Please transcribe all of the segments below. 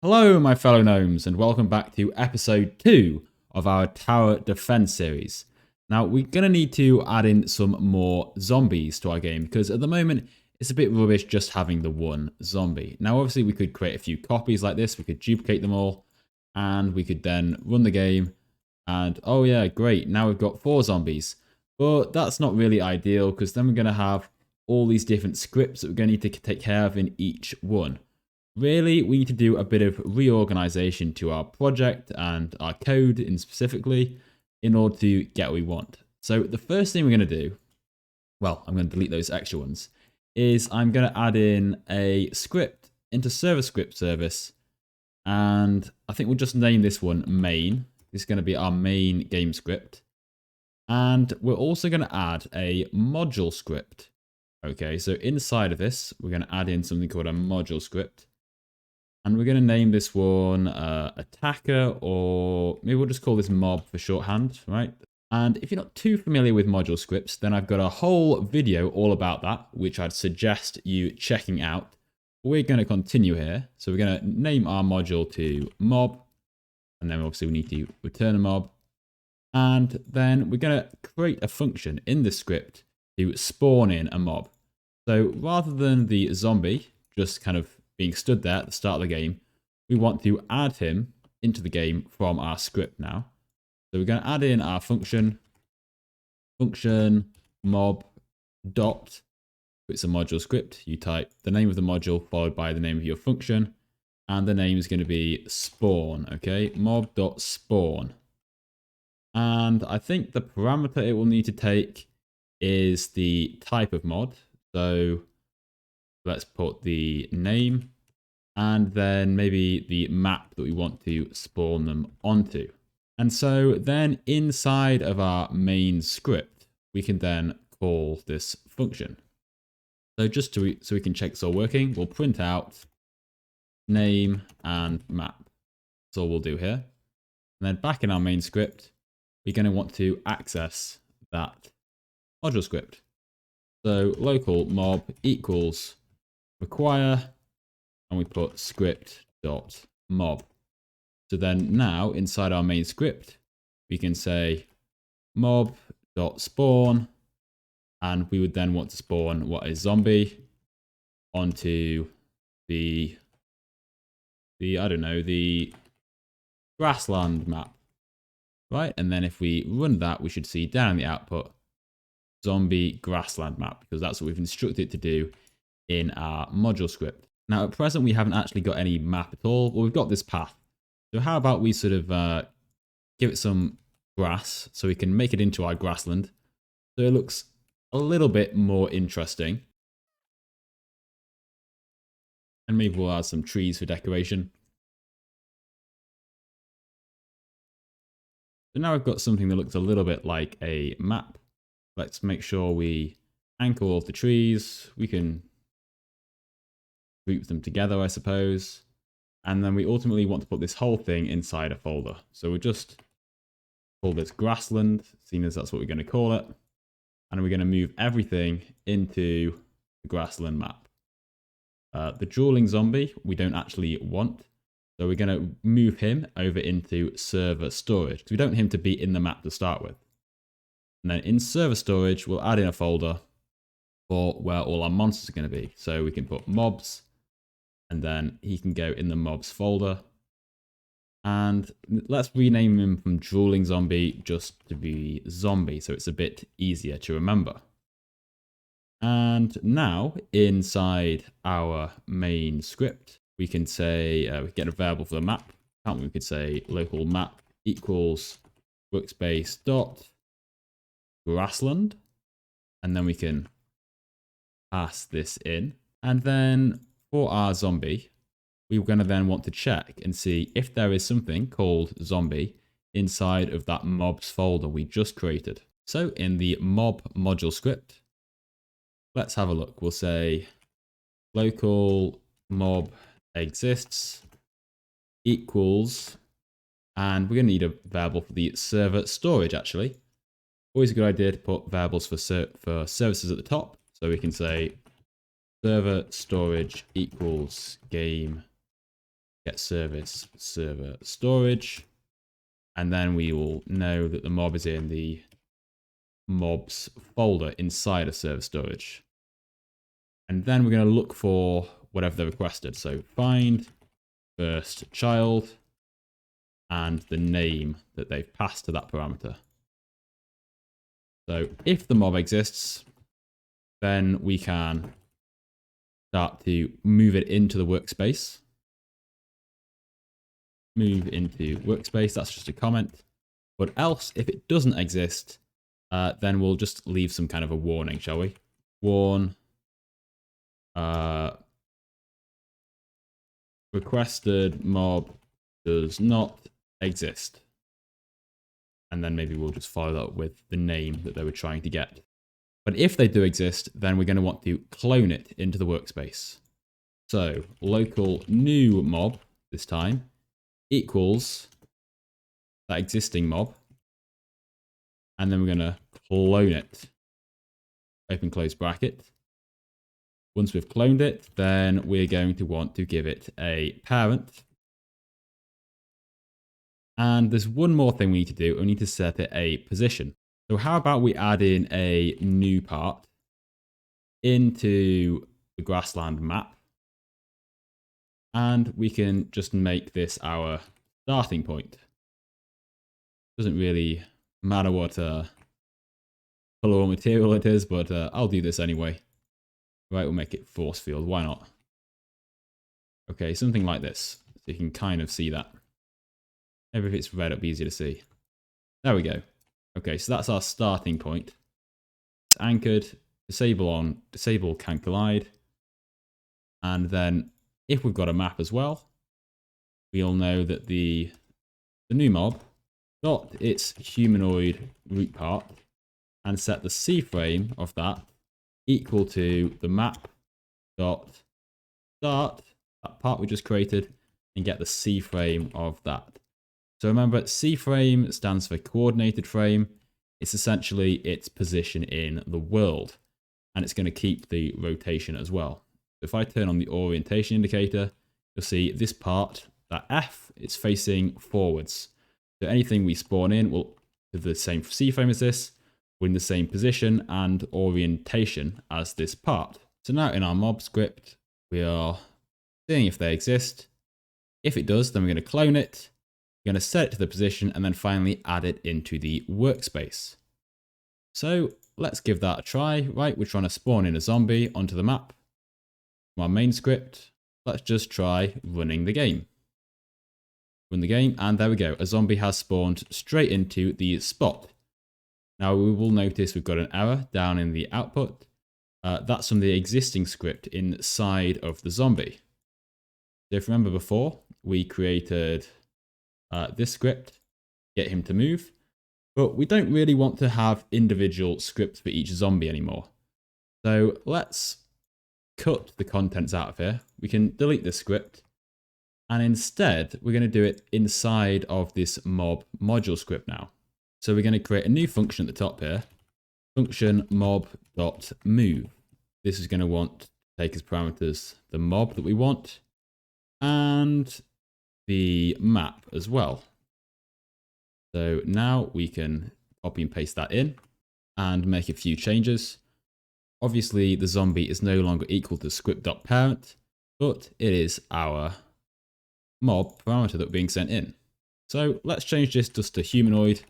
Hello, my fellow gnomes, and welcome back to episode 2 of our tower defense series. Now, we're going to need to add in some more zombies to our game because at the moment it's a bit rubbish just having the one zombie. Now, obviously, we could create a few copies like this, we could duplicate them all, and we could then run the game. And oh, yeah, great, now we've got 4 zombies. But that's not really ideal because then we're going to have all these different scripts that we're going to need to take care of in each one. Really, we need to do a bit of reorganization to our project and our code in specifically in order to get what we want. So the first thing we're going to do, well, I'm going to delete those extra ones, is I'm going to add in a script into server script service. And I think we'll just name this one main. This is going to be our main game script. And we're also going to add a module script. Okay, so inside of this, we're going to add in something called a module script. And we're going to name this one attacker, or maybe we'll just call this mob for shorthand, right? And if you're not too familiar with module scripts, then I've got a whole video all about that, which I'd suggest you checking out. We're going to continue here. So we're going to name our module to mob. And then obviously we need to return a mob. And then we're going to create a function in the script to spawn in a mob. So rather than the zombie just kind of being stood there at the start of the game, we want to add him into the game from our script now. So we're going to add in our function mob dot, it's a module script. You type the name of the module followed by the name of your function, and the name is going to be spawn, okay? Mob dot spawn. And I think the parameter it will need to take is the type of mod. So let's put the name and then maybe the map that we want to spawn them onto. And so then inside of our main script, we can then call this function. So just so we can check it's all working, we'll print out name and map. That's all we'll do here. And then back in our main script, we're going to want to access that module script. So local mob equals require, and we put script.mob. So then now inside our main script, we can say mob.spawn, and we would then want to spawn what is zombie onto the grassland map, right? And then if we run that, we should see down in the output zombie grassland map, because that's what we've instructed it to do in our module script. Now at present we haven't actually got any map at all. Well, we've got this path. So how about we sort of give it some grass so we can make it into our grassland, so it looks a little bit more interesting. And maybe we'll add some trees for decoration. So now we've got something that looks a little bit like a map. Let's make sure we anchor all of the trees. We can group them together, I suppose. And then we ultimately want to put this whole thing inside a folder. So we'll just call this grassland, seeing as that's what we're going to call it. And we're going to move everything into the grassland map. The drooling zombie we don't actually want. So we're going to move him over into server storage, because we don't want him to be in the map to start with. And then in server storage, we'll add in a folder for where all our monsters are going to be. So we can put mobs, and then he can go in the mobs folder. And let's rename him from drooling zombie just to be zombie, so it's a bit easier to remember. And now inside our main script, we can say, we get a variable for the map. We could say local map equals workspace dot grassland. And then we can pass this in. And then for our zombie, we're going to then want to check and see if there is something called zombie inside of that mobs folder we just created. So in the mob module script, let's have a look. We'll say local mob exists equals, and we're going to need a variable for the server storage actually. Always a good idea to put variables for services at the top. So we can say server storage equals game get service server storage. And then we will know that the mob is in the mobs folder inside of server storage. And then we're going to look for whatever they requested. So find first child and the name that they've passed to that parameter. So if the mob exists, then we can start to move it into the workspace. Move into workspace, that's just a comment. But else, if it doesn't exist, then we'll just leave some kind of a warning, shall we? Warn. Requested mob does not exist. And then maybe we'll just follow that up with the name that they were trying to get. But if they do exist, then we're going to want to clone it into the workspace. So local new mob this time equals that existing mob. And then we're going to clone it. Open close bracket. Once we've cloned it, then we're going to want to give it a parent. And there's one more thing we need to do. We need to set it a position. So how about we add in a new part into the grassland map. And we can just make this our starting point. Doesn't really matter what color or material it is, but I'll do this anyway. Right, we'll make it force field. Why not? Okay, something like this. So you can kind of see that. Maybe if it's red, it'll be easier to see. There we go. Okay, so that's our starting point. It's anchored. Disable on. Disable can collide. And then if we've got a map as well, we'll know that the new mob got its humanoid root part and set the C frame of that equal to the map dot start, that part we just created, and get the C frame of that. So remember, C frame stands for coordinated frame. It's essentially its position in the world, and it's going to keep the rotation as well. So if I turn on the orientation indicator, you'll see this part, that F, it's facing forwards. So anything we spawn in will have the same C frame as this, we're in the same position and orientation as this part. So now in our mob script, we are seeing if they exist. If it does, then we're going to clone it. We're going to set it to the position and then finally add it into the workspace. So let's give that a try. Right, we're trying to spawn in a zombie onto the map. From our main script, let's just try running the game. Run the game, and there we go. A zombie has spawned straight into the spot. Now we will notice we've got an error down in the output. That's from the existing script inside of the zombie. So if you remember before, we created this script, get him to move, but we don't really want to have individual scripts for each zombie anymore. So let's cut the contents out of here. We can delete this script, and instead we're going to do it inside of this mob module script now. So we're going to create a new function at the top here, function mob.move. This is going to want to take as parameters the mob that we want and the map as well. So now we can copy and paste that in and make a few changes. Obviously, the zombie is no longer equal to script.parent, but it is our mob parameter that we're being sent in. So let's change this just to humanoid.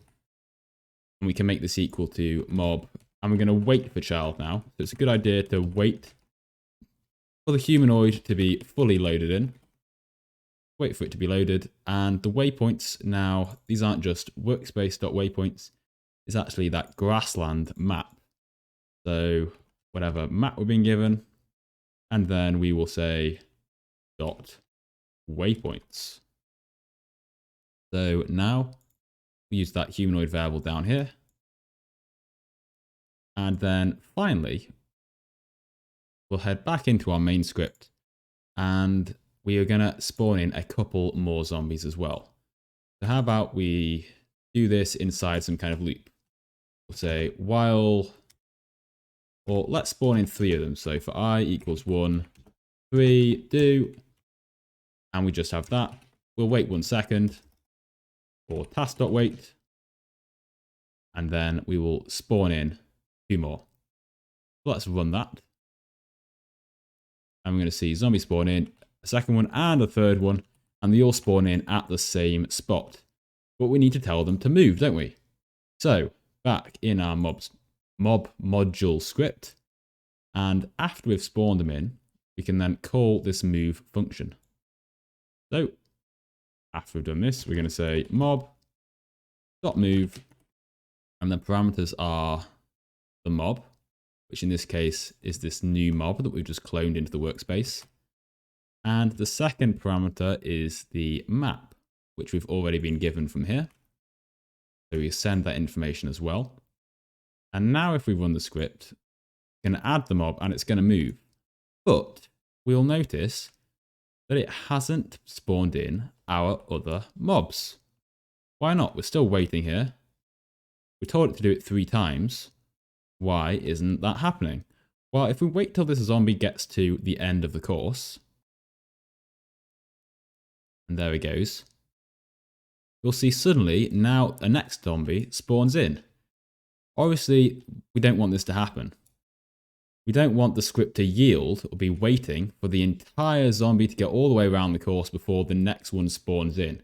And we can make this equal to mob. And we're going to wait for child now. So it's a good idea to wait for the humanoid to be fully loaded in. Wait for it to be loaded. And the waypoints now, these aren't just workspace.waypoints. It's actually that grassland map. So whatever map we're being given. And then we will say dot waypoints. So now we use that humanoid variable down here. And then finally, we'll head back into our main script and we are going to spawn in a couple more zombies as well. So how about we do this inside some kind of loop? We'll say while, or let's spawn in 3 of them. So for I equals 1, 3, do. and we just have that. We'll wait 1 second for task.wait, and then we will spawn in 2 more. So let's run that. And we're going to see zombie spawn in, a second one and a third one, and they all spawn in at the same spot. But we need to tell them to move, don't we? So back in our mob module script, and after we've spawned them in, we can then call this move function. So after we've done this, we're going to say mob.move, and the parameters are the mob, which in this case is this new mob that we've just cloned into the workspace. And the second parameter is the map, which we've already been given from here. So we send that information as well. And now if we run the script, we're going to add the mob and it's going to move. But we'll notice that it hasn't spawned in our other mobs. Why not? We're still waiting here. We told it to do it 3 times. Why isn't that happening? Well, if we wait till this zombie gets to the end of the course, and there he goes, you'll see suddenly now a next zombie spawns in. Obviously, we don't want this to happen. We don't want the script to yield or be waiting for the entire zombie to get all the way around the course before the next one spawns in.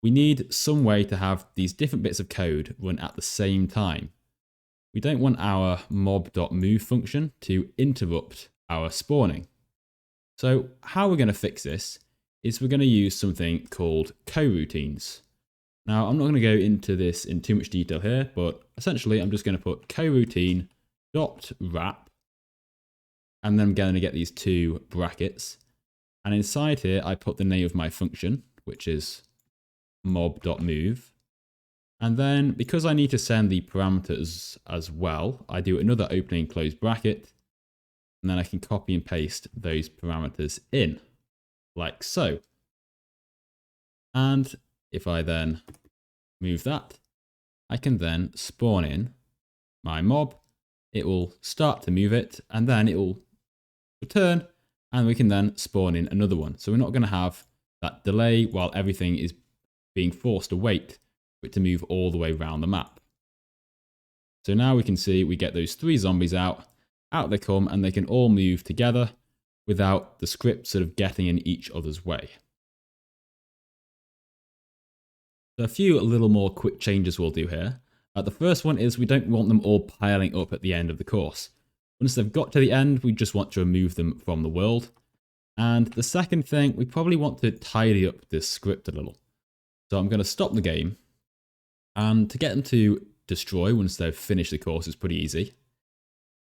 We need some way to have these different bits of code run at the same time. We don't want our mob.move function to interrupt our spawning. So how we're going to fix this is we're going to use something called coroutines. Now, I'm not going to go into this in too much detail here, but essentially I'm just going to put coroutine.wrap, and then I'm going to get these 2 brackets. And inside here, I put the name of my function, which is mob.move. And then because I need to send the parameters as well, I do another opening and close bracket, and then I can copy and paste those parameters in, like so. And if I then move that, I can then spawn in my mob. It will start to move it, and then it will return, and we can then spawn in another one. So we're not going to have that delay while everything is being forced to wait for it to move all the way around the map. So now we can see we get those 3 zombies out they come, and they can all move together without the script sort of getting in each other's way. So a few little more quick changes we'll do here. The first one is we don't want them all piling up at the end of the course. Once they've got to the end, we just want to remove them from the world. And the second thing, we probably want to tidy up this script a little. So I'm going to stop the game. And to get them to destroy once they've finished the course is pretty easy.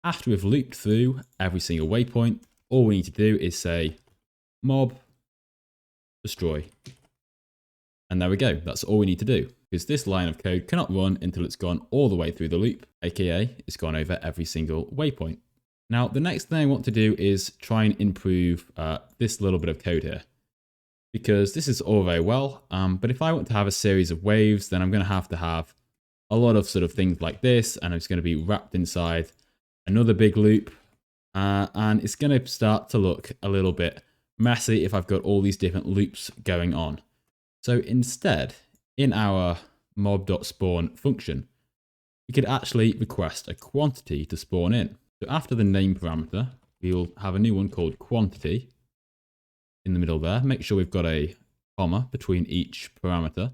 After we've looped through every single waypoint, all we need to do is say mob destroy. And there we go. That's all we need to do, because this line of code cannot run until it's gone all the way through the loop, aka it's gone over every single waypoint. Now, the next thing I want to do is try and improve this little bit of code here, because this is all very well, but if I want to have a series of waves, then I'm going to have a lot of sort of things like this, and it's going to be wrapped inside another big loop, and it's going to start to look a little bit messy if I've got all these different loops going on. So instead, in our mob.spawn function, we could actually request a quantity to spawn in. So after the name parameter, we'll have a new one called quantity in the middle there. Make sure we've got a comma between each parameter.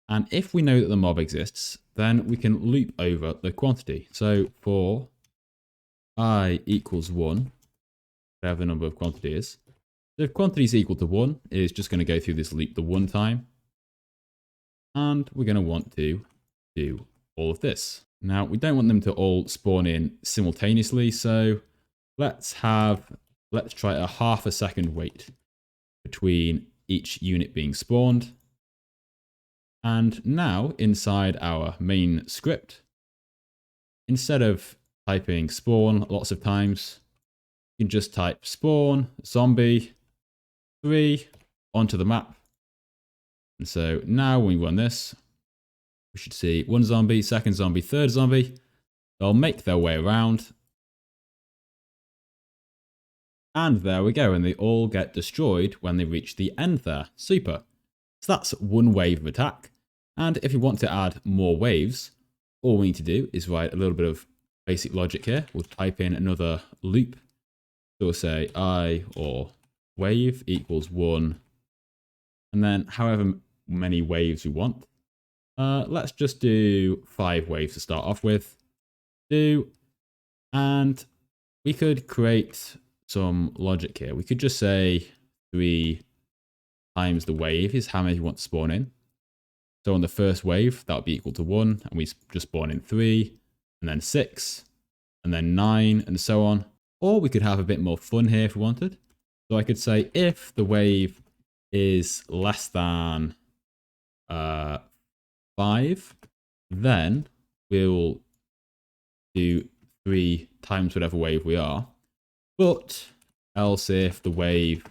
And if we know that the mob exists, then we can loop over the quantity. So for I equals 1, whatever the number of quantity is. So if quantity is equal to 1, it's just going to go through this loop the 1 time. And we're going to want to do all of this. Now, we don't want them to all spawn in simultaneously, so let's try a half a second wait between each unit being spawned. And now, inside our main script, instead of typing spawn lots of times, you can just type spawn zombie 3 onto the map. And so now when we run this, we should see 1 zombie, 2nd zombie, 3rd zombie. They'll make their way around. And there we go, and they all get destroyed when they reach the end there. Super. So that's one wave of attack. And if you want to add more waves, all we need to do is write a little bit of basic logic here. We'll type in another loop. So we'll say I or wave equals 1. And then however many waves we want. Let's just do 5 waves to start off with. And we could create some logic here. We could just say 3 times the wave is how many we want to spawn in. So on the first wave, that would be equal to 1, and we just spawn in 3, and then 6, and then 9, and so on. Or we could have a bit more fun here if we wanted. So I could say if the wave is less than 5, then we'll do 3 times whatever wave we are. But else if the wave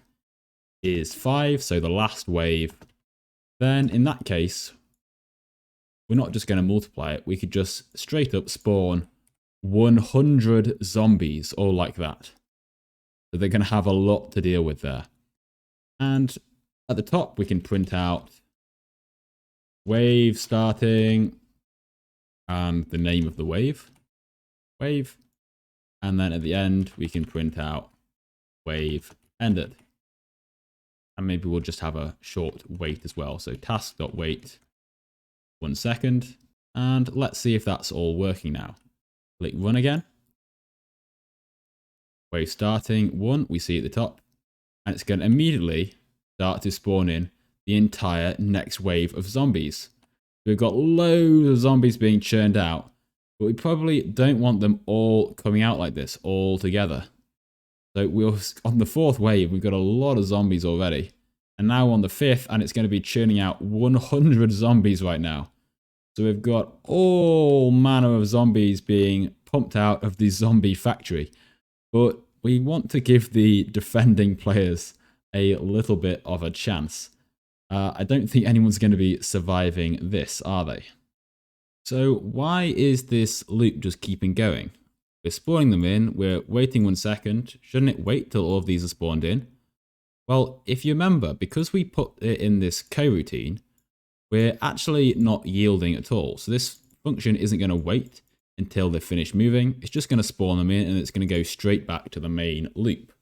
is 5, so the last wave, then in that case, we're not just going to multiply it. We could just straight up spawn 100 zombies, all like that. So they're going to have a lot to deal with there. And at the top, we can print out wave starting and the name of the wave. And then at the end, we can print out wave ended. And maybe we'll just have a short wait as well. So task.wait 1 second. And let's see if that's all working now. Click run again. Wave starting 1, we see at the top. And it's going to immediately start to spawn in the entire next wave of zombies. We've got loads of zombies being churned out. But we probably don't want them all coming out like this, all together. So we're on the 4th wave, we've got a lot of zombies already. And now on the 5th, and it's going to be churning out 100 zombies right now. So we've got all manner of zombies being pumped out of the zombie factory. But we want to give the defending players a little bit of a chance. I don't think anyone's going to be surviving this, are they? So why is this loop just keeping going? We're spawning them in, we're waiting 1 second. Shouldn't it wait till all of these are spawned in? Well, if you remember, because we put it in this coroutine, we're actually not yielding at all. So this function isn't going to wait until they're finished moving. It's just going to spawn them in and it's going to go straight back to the main loop.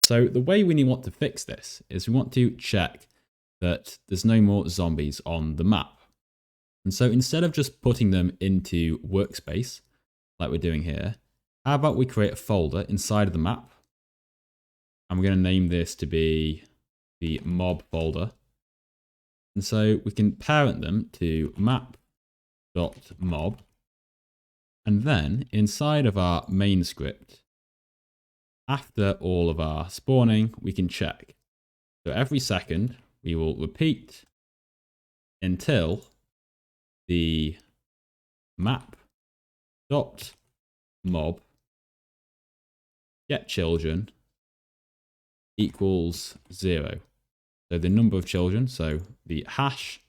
So the way we want to fix this is we want to check that there's no more zombies on the map. And so instead of just putting them into workspace, like we're doing here, how about we create a folder inside of the map? And we're going to name this to be the mob folder. And so we can parent them to map.mob. And then inside of our main script, after all of our spawning, we can check. So every second, we will repeat until the map.mob get children equals 0. So the number of children, so the hash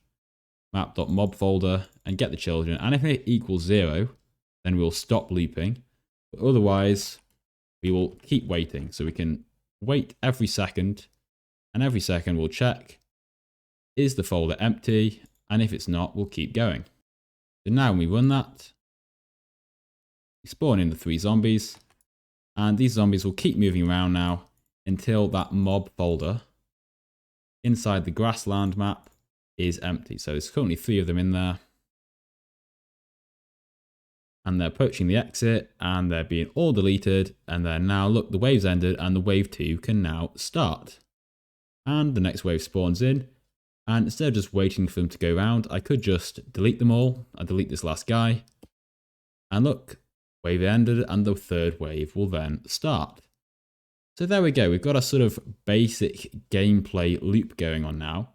map.mob folder and get the children. And if it equals 0, then we'll stop looping. But otherwise, we will keep waiting. So we can wait every second, and every second we'll check, is the folder empty? And if it's not, we'll keep going. So now when we run that, we spawn in the 3 zombies, and these zombies will keep moving around now until that mob folder inside the grassland map is empty. So there's currently 3 of them in there. And they're approaching the exit, and they're being all deleted, and then now look, the wave's ended, and the wave 2 can now start. And the next wave spawns in. And instead of just waiting for them to go around, I could just delete them all. I delete this last guy. And look, wave ended and the 3rd wave will then start. So there we go. We've got a sort of basic gameplay loop going on now.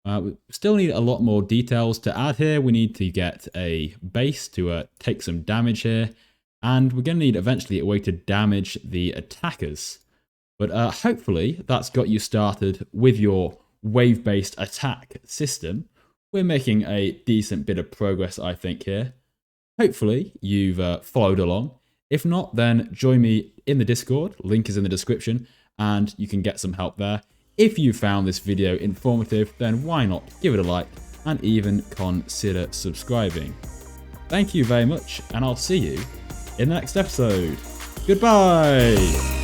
We still need a lot more details to add here. We need to get a base to take some damage here. And we're going to need eventually a way to damage the attackers. But hopefully that's got you started with your wave-based attack system. We're making a decent bit of progress, I think, here. Hopefully you've followed along. If not, then join me in the Discord. Link is in the description. and you can get some help there. If you found this video informative, then why not give it a like and even consider subscribing. Thank you very much, and I'll see you in the next episode. Goodbye!